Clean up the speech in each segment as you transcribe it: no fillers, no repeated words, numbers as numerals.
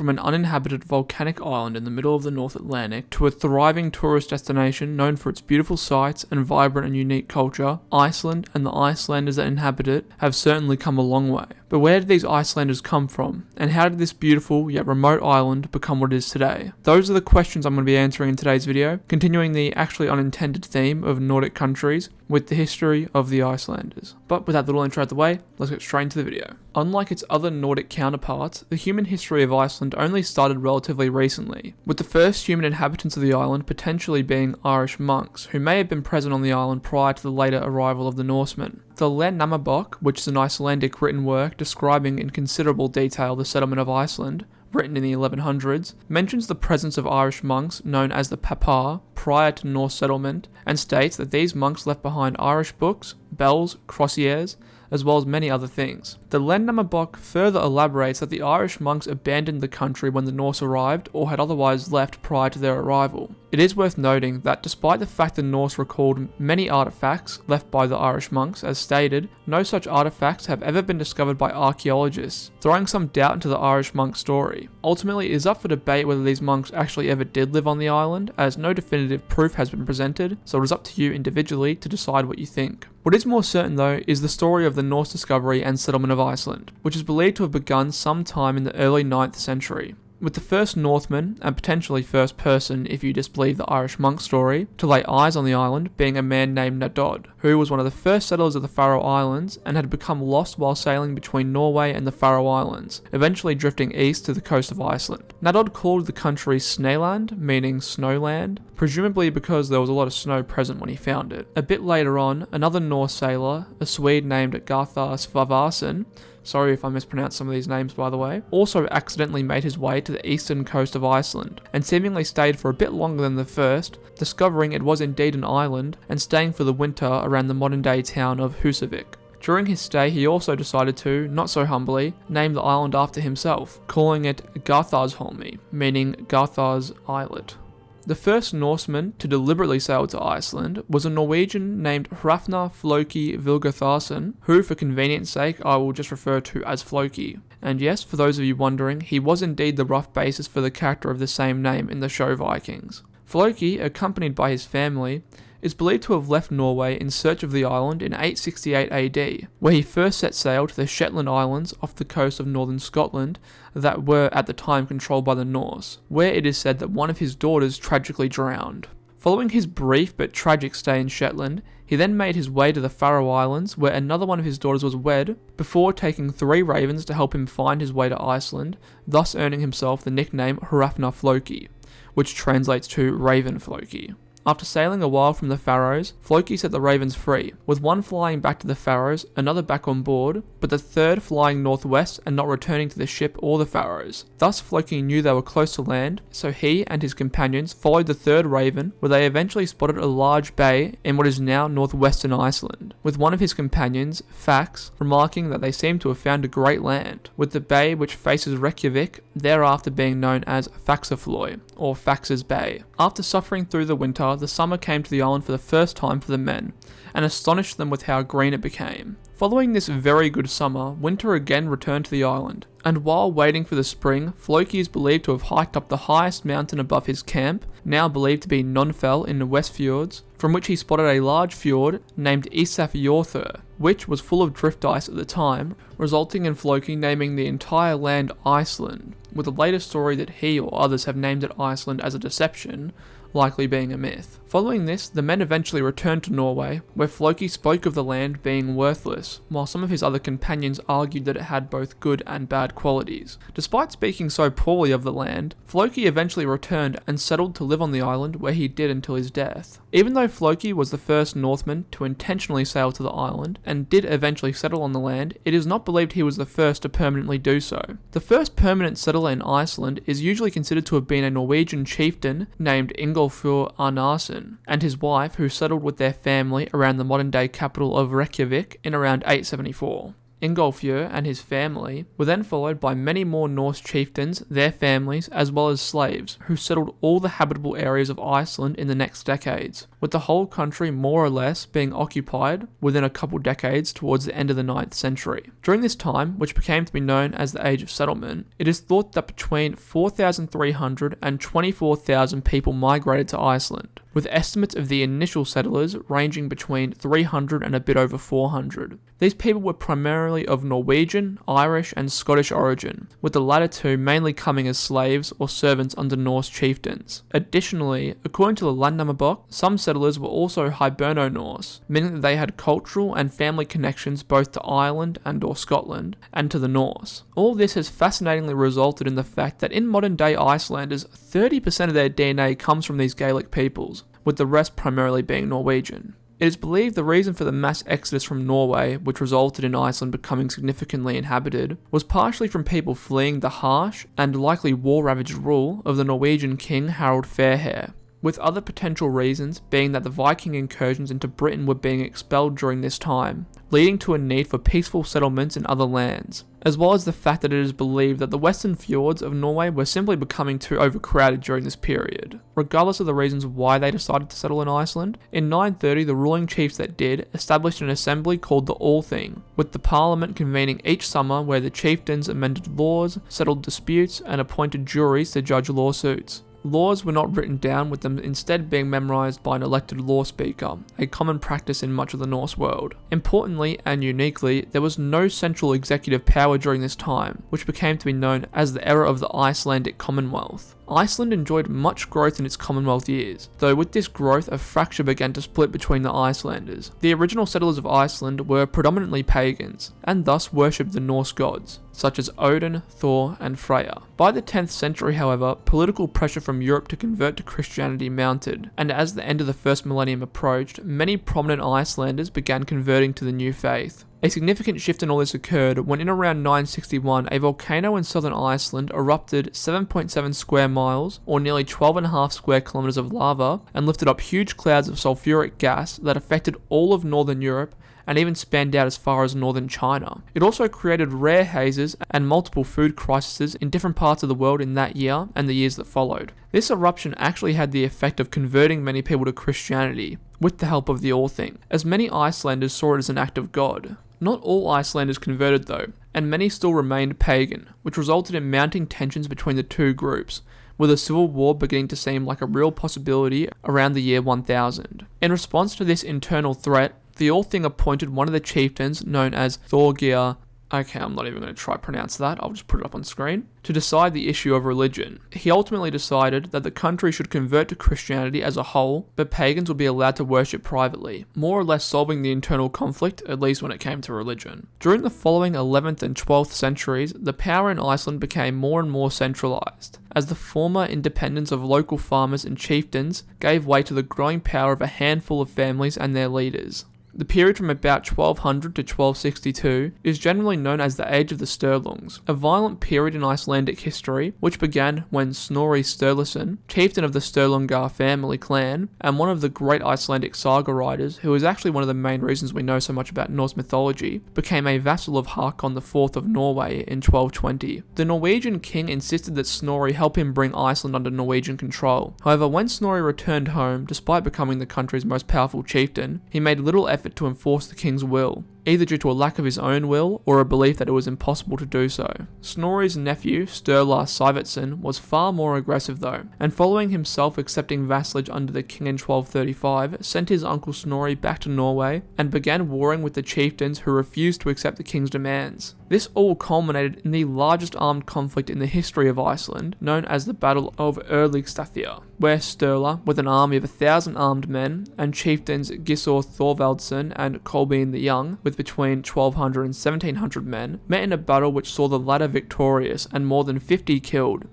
from an uninhabited volcanic island in the middle of the North Atlantic to a thriving tourist destination known for its beautiful sights and vibrant and unique culture, Iceland and the Icelanders that inhabit it have certainly come a long way. But where did these Icelanders come from, and how did this beautiful yet remote island become what it is today? Those are the questions I'm going to be answering in today's video, continuing the actually unintended theme of Nordic countries with the history of the Icelanders. But with that little intro out the way, let's get straight into the video. Unlike its other Nordic counterparts, the human history of Iceland only started relatively recently, with the first human inhabitants of the island potentially being Irish monks, who may have been present on the island prior to the later arrival of the Norsemen. The Landnámabók, which is an Icelandic written work describing in considerable detail the settlement of Iceland, written in the 1100s, mentions the presence of Irish monks known as the Papar prior to Norse settlement, and states that these monks left behind Irish books, bells, croziers, as well as many other things. The Landnámabók further elaborates that the Irish monks abandoned the country when the Norse arrived or had otherwise left prior to their arrival. It is worth noting that despite the fact the Norse recalled many artifacts left by the Irish monks, as stated, no such artifacts have ever been discovered by archaeologists, throwing some doubt into the Irish monk story. Ultimately, it is up for debate whether these monks actually ever did live on the island, as no definitive proof has been presented, so it is up to you individually to decide what you think. What is more certain though is the story of the Norse discovery and settlement of Iceland, which is believed to have begun sometime in the early 9th century, with the first Northman, and potentially first person if you disbelieve the Irish monk story, to lay eyes on the island being a man named Nadod, who was one of the first settlers of the Faroe Islands and had become lost while sailing between Norway and the Faroe Islands, eventually drifting east to the coast of Iceland. Nadod called the country Snaland, meaning snowland, presumably because there was a lot of snow present when he found it. A bit later on, another Norse sailor, a Swede named Garthar Svavarsson, sorry if I mispronounced some of these names by the way, also accidentally made his way to the eastern coast of Iceland, and seemingly stayed for a bit longer than the first, discovering it was indeed an island, and staying for the winter around the modern day town of Húsavík. During his stay, he also decided to, not so humbly, name the island after himself, calling it Garðarsholmi, meaning Garthar's Islet. The first Norseman to deliberately sail to Iceland was a Norwegian named Hrafnar Floki Vilgatharsson, who for convenience sake I will just refer to as Floki. And yes, for those of you wondering, he was indeed the rough basis for the character of the same name in the show Vikings. Floki, accompanied by his family, is believed to have left Norway in search of the island in 868 AD, where he first set sail to the Shetland Islands off the coast of northern Scotland that were at the time controlled by the Norse, where it is said that one of his daughters tragically drowned. Following his brief but tragic stay in Shetland, he then made his way to the Faroe Islands, where another one of his daughters was wed, before taking 3 ravens to help him find his way to Iceland, thus earning himself the nickname Hrafnar Floki, which translates to Raven Floki. After sailing a while from the Faroes, Floki set the ravens free, with one flying back to the Faroes, another back on board, but the third flying northwest and not returning to the ship or the Faroes. Thus Floki knew they were close to land, so he and his companions followed the third raven, where they eventually spotted a large bay in what is now northwestern Iceland, with one of his companions, Fax, remarking that they seemed to have found a great land, with the bay which faces Reykjavik thereafter being known as Faxaflói, or Fax's Bay. After suffering through the winter, the summer came to the island for the first time for the men, and astonished them with how green it became. Following this very good summer, winter again returned to the island, and while waiting for the spring, Floki is believed to have hiked up the highest mountain above his camp, now believed to be Nonfell in the West Fjords, from which he spotted a large fjord named Ísafjörður, which was full of drift ice at the time, resulting in Floki naming the entire land Iceland, with the latest story that he or others have named it Iceland as a deception, likely being a myth. Following this, the men eventually returned to Norway, where Floki spoke of the land being worthless, while some of his other companions argued that it had both good and bad qualities. Despite speaking so poorly of the land, Floki eventually returned and settled to live on the island, where he did until his death. Even though Floki was the first Northman to intentionally sail to the island, and did eventually settle on the land, it is not believed he was the first to permanently do so. The first permanent settler in Iceland is usually considered to have been a Norwegian chieftain named Ingolfur Arnarsson, and his wife, who settled with their family around the modern-day capital of Reykjavik in around 874. Ingolfur and his family, were then followed by many more Norse chieftains, their families, as well as slaves, who settled all the habitable areas of Iceland in the next decades, with the whole country more or less being occupied within a couple decades towards the end of the 9th century. During this time, which became to be known as the Age of Settlement, it is thought that between 4,300 and 24,000 people migrated to Iceland, with estimates of the initial settlers ranging between 300 and a bit over 400. These people were primarily of Norwegian, Irish, and Scottish origin, with the latter two mainly coming as slaves or servants under Norse chieftains. Additionally, according to the Landnámabók, some settlers were also Hiberno-Norse, meaning that they had cultural and family connections both to Ireland and or Scotland, and to the Norse. All this has fascinatingly resulted in the fact that in modern-day Icelanders, 30% of their DNA comes from these Gaelic peoples, with the rest primarily being Norwegian. It is believed the reason for the mass exodus from Norway, which resulted in Iceland becoming significantly inhabited, was partially from people fleeing the harsh and likely war-ravaged rule of the Norwegian king Harald Fairhair, with other potential reasons being that the Viking incursions into Britain were being expelled during this time, leading to a need for peaceful settlements in other lands, as well as the fact that it is believed that the western fjords of Norway were simply becoming too overcrowded during this period. Regardless of the reasons why they decided to settle in Iceland, in 930 the ruling chiefs that did established an assembly called the Althing, with the parliament convening each summer where the chieftains amended laws, settled disputes, and appointed juries to judge lawsuits. Laws were not written down, with them instead being memorized by an elected law speaker, a common practice in much of the Norse world. Importantly and uniquely, there was no central executive power during this time, which became to be known as the era of the Icelandic Commonwealth. Iceland enjoyed much growth in its Commonwealth years, though with this growth a fracture began to split between the Icelanders. The original settlers of Iceland were predominantly pagans, and thus worshipped the Norse gods, such as Odin, Thor, and Freyja. By the 10th century, however, political pressure from Europe to convert to Christianity mounted, and as the end of the first millennium approached, many prominent Icelanders began converting to the new faith. A significant shift in all this occurred when in around 961 a volcano in southern Iceland erupted 7.7 square miles, or nearly 12.5 square kilometers of lava, and lifted up huge clouds of sulfuric gas that affected all of northern Europe and even spanned out as far as northern China. It also created rare hazes and multiple food crises in different parts of the world in that year and the years that followed. This eruption actually had the effect of converting many people to Christianity, with the help of the Althing, as many Icelanders saw it as an act of God. Not all Icelanders converted though, and many still remained pagan, which resulted in mounting tensions between the two groups, with a civil war beginning to seem like a real possibility around the year 1000. In response to this internal threat, the Althing appointed one of the chieftains known as Thorgeir, okay, I'm not even going to try to pronounce that, I'll just put it up on screen, to decide the issue of religion. He ultimately decided that the country should convert to Christianity as a whole, but pagans would be allowed to worship privately, more or less solving the internal conflict, at least when it came to religion. During the following 11th and 12th centuries, the power in Iceland became more and more centralized, as the former independence of local farmers and chieftains gave way to the growing power of a handful of families and their leaders. The period from about 1200 to 1262 is generally known as the Age of the Sturlungs, a violent period in Icelandic history which began when Snorri Sturluson, chieftain of the Sturlunga family clan and one of the great Icelandic saga writers, who is actually one of the main reasons we know so much about Norse mythology, became a vassal of Hakon IV of Norway in 1220. The Norwegian king insisted that Snorri help him bring Iceland under Norwegian control. However, when Snorri returned home, despite becoming the country's most powerful chieftain, he made little effort to enforce the king's will, either due to a lack of his own will or a belief that it was impossible to do so. Snorri's nephew, Sturla Syvertsson, was far more aggressive though, and following himself accepting vassalage under the king in 1235, sent his uncle Snorri back to Norway and began warring with the chieftains who refused to accept the king's demands. This all culminated in the largest armed conflict in the history of Iceland, known as the Battle of Erligsstaðir, where Sturla, with an army of 1,000 armed men, and chieftains Gissur Thorvaldsson and Kolbein the Young, with between 1,200 and 1,700 men, met in a battle which saw the latter victorious and more than 50 killed.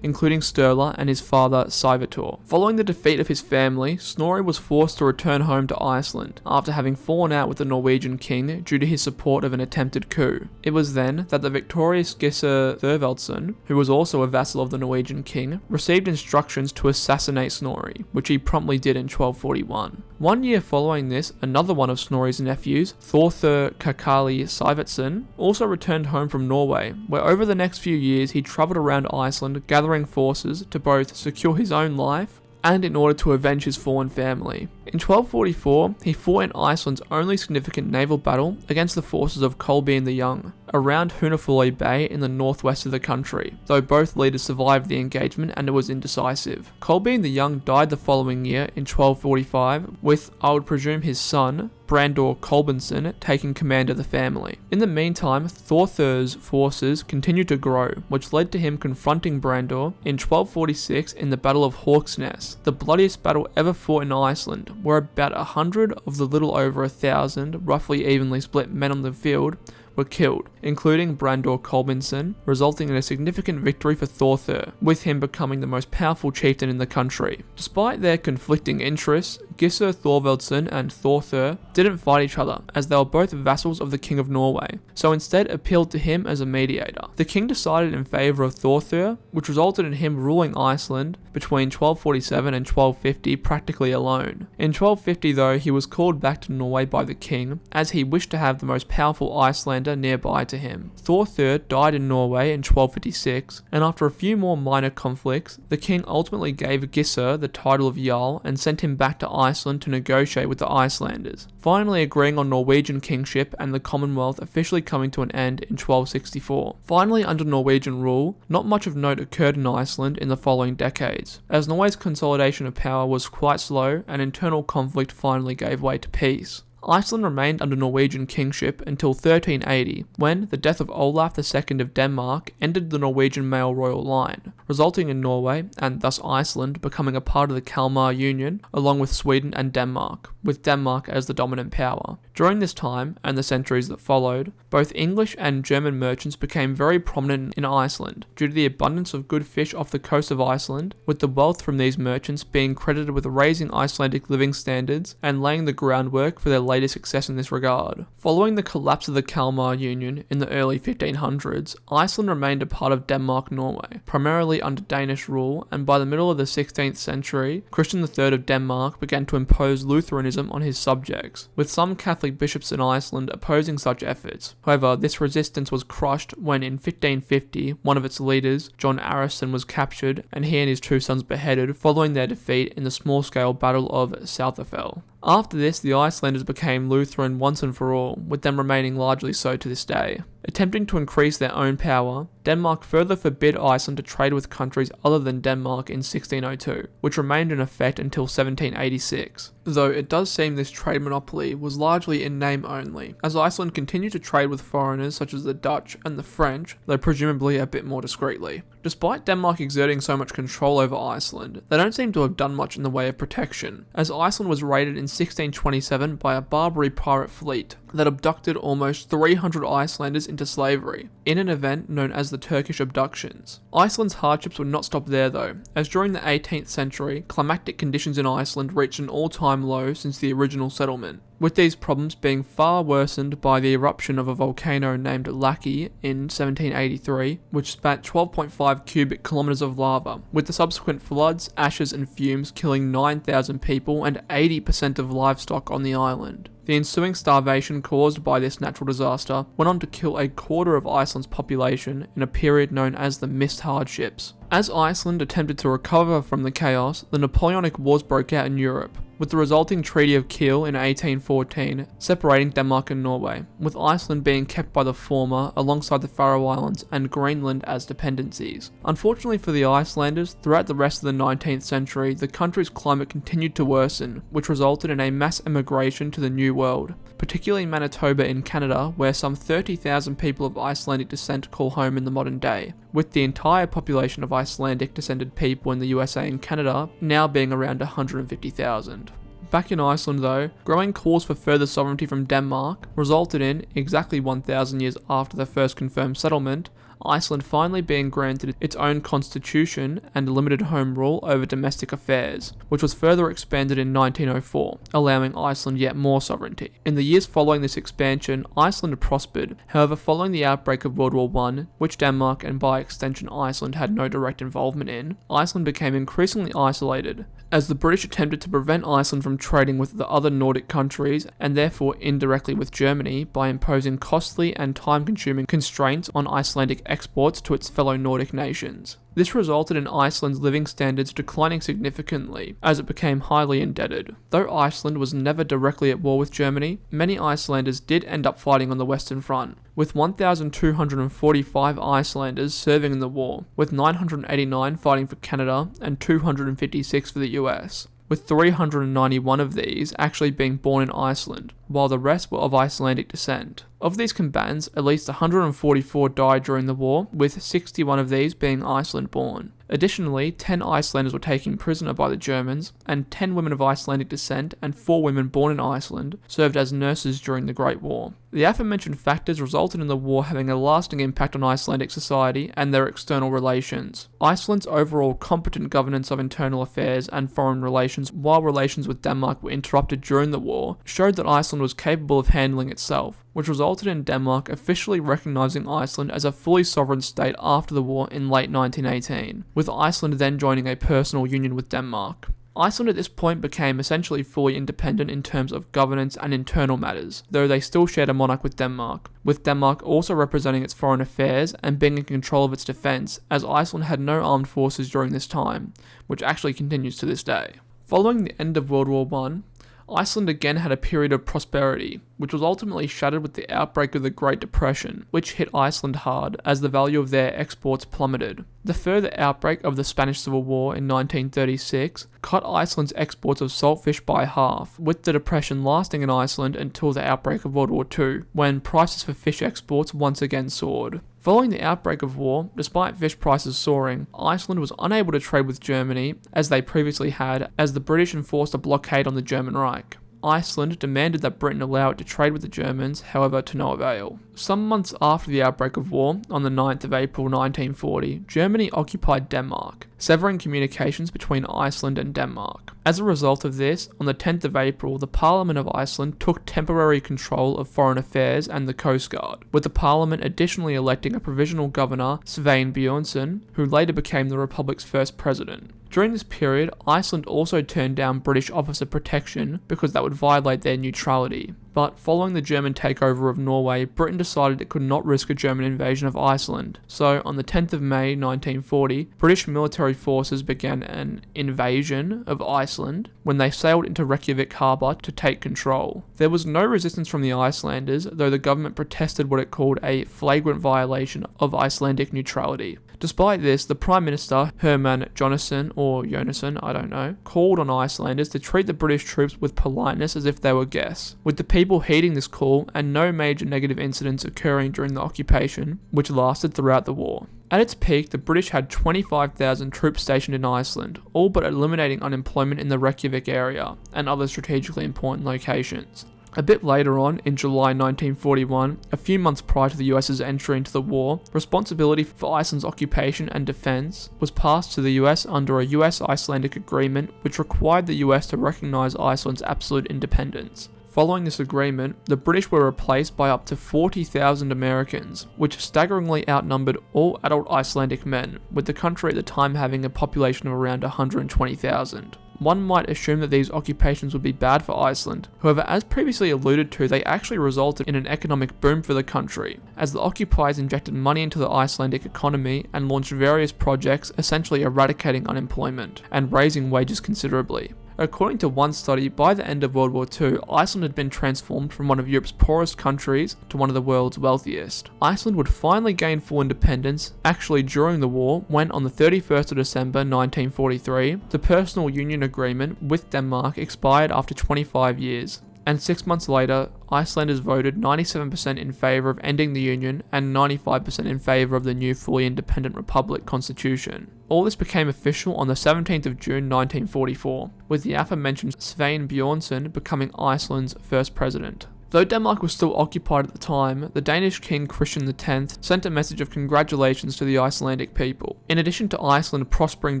including Sturla and his father Sævator. Following the defeat of his family, Snorri was forced to return home to Iceland after having fallen out with the Norwegian king due to his support of an attempted coup. It was then that the victorious Gissur Thorvaldsson, who was also a vassal of the Norwegian king, received instructions to assassinate Snorri, which he promptly did in 1241. 1 year following this, another one of Snorri's nephews, Thorthur Kakali Sævatsson, also returned home from Norway, where over the next few years he travelled around Iceland gathering forces to both secure his own life and in order to avenge his fallen family. In 1244, he fought in Iceland's only significant naval battle against the forces of Kolbein the Young, around Hunafullay Bay in the northwest of the country, though both leaders survived the engagement and it was indecisive. Kolbein the Young died the following year in 1245, with, I would presume, his son, Brandor Kolbensson, taking command of the family. In the meantime, Thorthur's forces continued to grow, which led to him confronting Brandor in 1246 in the Battle of Hawksness, the bloodiest battle ever fought in Iceland, where about 100 of the little over 1,000 roughly evenly split men on the field were killed, including Brandor Kolbensson, resulting in a significant victory for Thorthur, with him becoming the most powerful chieftain in the country. Despite their conflicting interests, Gissur Thorvaldsson and Thorthur didn't fight each other, as they were both vassals of the King of Norway, so instead appealed to him as a mediator. The king decided in favour of Thorthur, which resulted in him ruling Iceland between 1247 and 1250 practically alone. In 1250 though, he was called back to Norway by the king, as he wished to have the most powerful Icelander nearby to him. Thorthur died in Norway in 1256, and after a few more minor conflicts, the king ultimately gave Gissur the title of Jarl and sent him back to Iceland to negotiate with the Icelanders, finally agreeing on Norwegian kingship and the Commonwealth officially coming to an end in 1264. Finally, under Norwegian rule, not much of note occurred in Iceland in the following decades, as Norway's consolidation of power was quite slow and internal conflict finally gave way to peace. Iceland remained under Norwegian kingship until 1380, when the death of Olaf II of Denmark ended the Norwegian male royal line, resulting in Norway, and thus Iceland, becoming a part of the Kalmar Union, along with Sweden and Denmark, with Denmark as the dominant power. During this time, and the centuries that followed, both English and German merchants became very prominent in Iceland, due to the abundance of good fish off the coast of Iceland, with the wealth from these merchants being credited with raising Icelandic living standards and laying the groundwork for their later success in this regard. Following the collapse of the Kalmar Union in the early 1500s, Iceland remained a part of Denmark-Norway, primarily under Danish rule, and by the middle of the 16th century, Christian III of Denmark began to impose Lutheranism on his subjects, with some Catholic bishops in Iceland opposing such efforts. However, this resistance was crushed when in 1550, one of its leaders, John Arason, was captured and he and his two sons beheaded following their defeat in the small-scale Battle of Southafell. After this, the Icelanders became Lutheran once and for all, with them remaining largely so to this day. Attempting to increase their own power, Denmark further forbid Iceland to trade with countries other than Denmark in 1602, which remained in effect until 1786. Though it does seem this trade monopoly was largely in name only, as Iceland continued to trade with foreigners such as the Dutch and the French, though presumably a bit more discreetly. Despite Denmark exerting so much control over Iceland, they don't seem to have done much in the way of protection, as Iceland was raided in 1627 by a Barbary pirate fleet that abducted almost 300 Icelanders into slavery, in an event known as the Turkish abductions. Iceland's hardships would not stop there though, as during the 18th century, climatic conditions in Iceland reached an all-time low since the original settlement, with these problems being far worsened by the eruption of a volcano named Laki in 1783, which spat 12.5 cubic kilometers of lava, with the subsequent floods, ashes and fumes killing 9,000 people and 80% of livestock on the island. The ensuing starvation caused by this natural disaster went on to kill a quarter of Iceland's population in a period known as the Mist Hardships. As Iceland attempted to recover from the chaos, the Napoleonic Wars broke out in Europe, with the resulting Treaty of Kiel in 1814 separating Denmark and Norway, with Iceland being kept by the former alongside the Faroe Islands and Greenland as dependencies. Unfortunately for the Icelanders, throughout the rest of the 19th century, the country's climate continued to worsen, which resulted in a mass emigration to the New World, particularly Manitoba in Canada, where some 30,000 people of Icelandic descent call home in the modern day, with the entire population of Icelandic descended people in the USA and Canada now being around 150,000. Back in Iceland though, growing calls for further sovereignty from Denmark resulted in, exactly 1,000 years after the first confirmed settlement, Iceland finally being granted its own constitution and limited home rule over domestic affairs, which was further expanded in 1904, allowing Iceland yet more sovereignty. In the years following this expansion, Iceland prospered. However, following the outbreak of World War I, which Denmark and by extension Iceland had no direct involvement in, Iceland became increasingly isolated, as the British attempted to prevent Iceland from trading with the other Nordic countries and therefore indirectly with Germany by imposing costly and time-consuming constraints on Icelandic exports to its fellow Nordic nations. This resulted in Iceland's living standards declining significantly as it became highly indebted. Though Iceland was never directly at war with Germany, many Icelanders did end up fighting on the Western Front, with 1,245 Icelanders serving in the war, with 989 fighting for Canada and 256 for the US, with 391 of these actually being born in Iceland, while the rest were of Icelandic descent. Of these combatants, at least 144 died during the war, with 61 of these being Iceland-born. Additionally, 10 Icelanders were taken prisoner by the Germans, and 10 women of Icelandic descent and 4 women born in Iceland served as nurses during the Great War. The aforementioned factors resulted in the war having a lasting impact on Icelandic society and their external relations. Iceland's overall competent governance of internal affairs and foreign relations, while relations with Denmark were interrupted during the war, showed that Iceland was capable of handling itself, which resulted in Denmark officially recognising Iceland as a fully sovereign state after the war in late 1918, with Iceland then joining a personal union with Denmark. Iceland at this point became essentially fully independent in terms of governance and internal matters, though they still shared a monarch with Denmark also representing its foreign affairs and being in control of its defence, as Iceland had no armed forces during this time, which actually continues to this day. Following the end of World War I, Iceland again had a period of prosperity, which was ultimately shattered with the outbreak of the Great Depression, which hit Iceland hard as the value of their exports plummeted. The further outbreak of the Spanish Civil War in 1936 cut Iceland's exports of saltfish by half, with the depression lasting in Iceland until the outbreak of World War II, when prices for fish exports once again soared. Following the outbreak of war, despite fish prices soaring, Iceland was unable to trade with Germany, as they previously had, as the British enforced a blockade on the German Reich. Iceland demanded that Britain allow it to trade with the Germans, however to no avail. Some months after the outbreak of war, on the 9th of April 1940, Germany occupied Denmark, severing communications between Iceland and Denmark. As a result of this, on the 10th of April, the Parliament of Iceland took temporary control of foreign affairs and the Coast Guard, with the Parliament additionally electing a provisional governor, Svein Björnsson, who later became the Republic's first president. During this period, Iceland also turned down British officer protection because that would violate their neutrality. But following the German takeover of Norway, Britain decided it could not risk a German invasion of Iceland. So, on the 10th of May 1940, British military forces began an invasion of Iceland when they sailed into Reykjavik harbour to take control. There was no resistance from the Icelanders, though the government protested what it called a flagrant violation of Icelandic neutrality. Despite this, the Prime Minister, Hermann Jónasson, or Jónasson, I don't know, called on Icelanders to treat the British troops with politeness as if they were guests, with the people heeding this call and no major negative incidents occurring during the occupation, which lasted throughout the war. At its peak, the British had 25,000 troops stationed in Iceland, all but eliminating unemployment in the Reykjavik area and other strategically important locations. A bit later on, in July 1941, a few months prior to the US's entry into the war, responsibility for Iceland's occupation and defense was passed to the US under a US-Icelandic agreement which required the US to recognize Iceland's absolute independence. Following this agreement, the British were replaced by up to 40,000 Americans, which staggeringly outnumbered all adult Icelandic men, with the country at the time having a population of around 120,000. One might assume that these occupations would be bad for Iceland. However, as previously alluded to, they actually resulted in an economic boom for the country, as the occupiers injected money into the Icelandic economy and launched various projects essentially eradicating unemployment and raising wages considerably. According to one study, by the end of World War II, Iceland had been transformed from one of Europe's poorest countries to one of the world's wealthiest. Iceland would finally gain full independence, actually during the war, when on the 31st of December 1943, the personal union agreement with Denmark expired after 25 years. And 6 months later, Icelanders voted 97% in favour of ending the union and 95% in favour of the new fully independent republic constitution. All this became official on the 17th of June 1944, with the aforementioned Svein Björnsson becoming Iceland's first president. Though Denmark was still occupied at the time, the Danish king Christian X sent a message of congratulations to the Icelandic people. In addition to Iceland prospering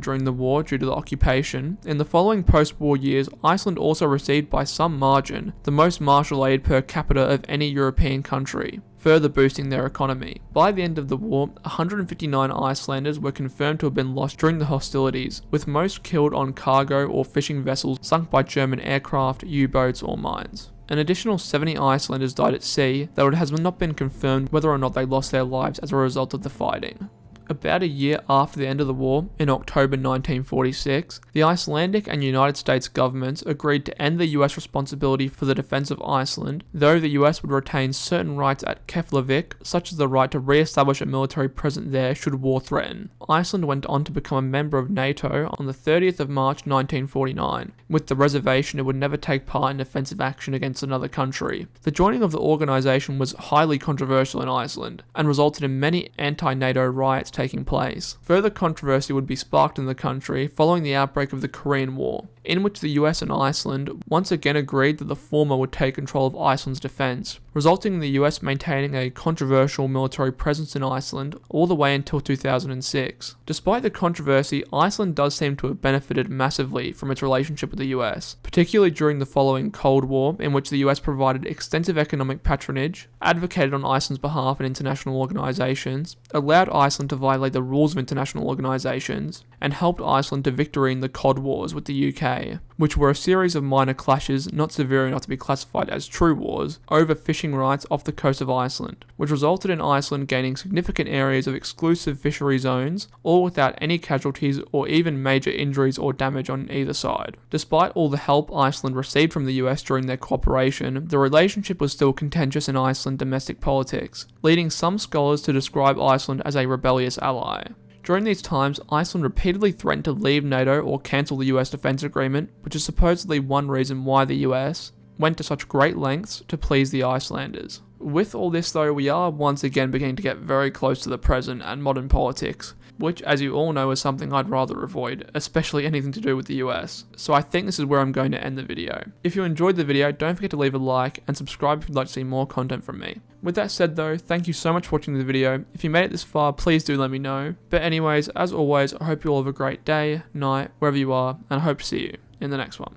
during the war due to the occupation, in the following post-war years, Iceland also received by some margin the most martial aid per capita of any European country, further boosting their economy. By the end of the war, 159 Icelanders were confirmed to have been lost during the hostilities, with most killed on cargo or fishing vessels sunk by German aircraft, U-boats or mines. An additional 70 Icelanders died at sea, though it has not been confirmed whether or not they lost their lives as a result of the fighting. About a year after the end of the war, in October 1946, the Icelandic and United States governments agreed to end the US responsibility for the defense of Iceland, though the US would retain certain rights at Keflavik, such as the right to re-establish a military presence there should war threaten. Iceland went on to become a member of NATO on the 30th of March 1949, with the reservation it would never take part in offensive action against another country. The joining of the organisation was highly controversial in Iceland, and resulted in many anti-NATO riots taking place. Further controversy would be sparked in the country following the outbreak of the Korean War, in which the US and Iceland once again agreed that the former would take control of Iceland's defence, resulting in the US maintaining a controversial military presence in Iceland all the way until 2006. Despite the controversy, Iceland does seem to have benefited massively from its relationship with the US, particularly during the following Cold War, in which the US provided extensive economic patronage, advocated on Iceland's behalf in international organisations, allowed Iceland to violate the rules of international organisations, and helped Iceland to victory in the Cod Wars with the UK, which were a series of minor clashes, not severe enough to be classified as true wars, over fishing rights off the coast of Iceland, which resulted in Iceland gaining significant areas of exclusive fishery zones, all without any casualties or even major injuries or damage on either side. Despite all the help Iceland received from the US during their cooperation, the relationship was still contentious in Iceland domestic politics, leading some scholars to describe Iceland as a rebellious ally. During these times, Iceland repeatedly threatened to leave NATO or cancel the US defence agreement, which is supposedly one reason why the US went to such great lengths to please the Icelanders. With all this though, we are once again beginning to get very close to the present and modern politics, which as you all know is something I'd rather avoid, especially anything to do with the US. So I think this is where I'm going to end the video. If you enjoyed the video, don't forget to leave a like and subscribe if you'd like to see more content from me. With that said though, thank you so much for watching the video. If you made it this far, please do let me know. But anyways, as always, I hope you all have a great day, night, wherever you are, and I hope to see you in the next one.